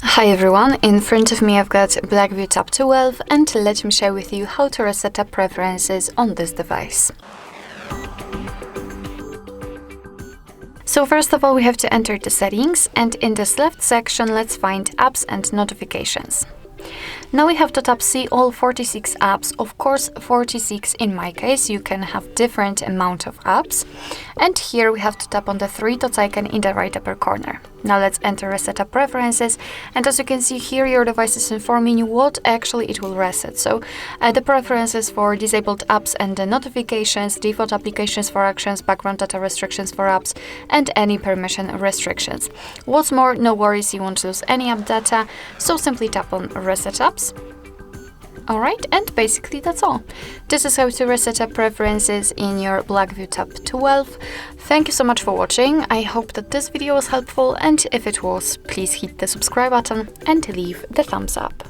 Hi everyone, in front of me I've got Blackview Tab 12 and let me share with you how to reset app preferences on this device. So first of all we have to enter the settings, and in this left section let's find apps and notifications. Now we have to tap see all 46 apps, of course 46 in my case, you can have different amount of apps. And here we have to tap on the three dots icon in the right upper corner. Now let's enter reset app preferences, and as you can see here your device is informing you what actually it will reset. So the preferences for disabled apps and the notifications, default applications for actions, background data restrictions for apps, and any permission restrictions. What's more, no worries, you won't lose any app data, so simply tap on reset apps. Alright, and basically that's all. This is how to reset app preferences in your Blackview Tab 12. Thank you so much for watching. I hope that this video was helpful, and if it was, please hit the subscribe button and leave the thumbs up.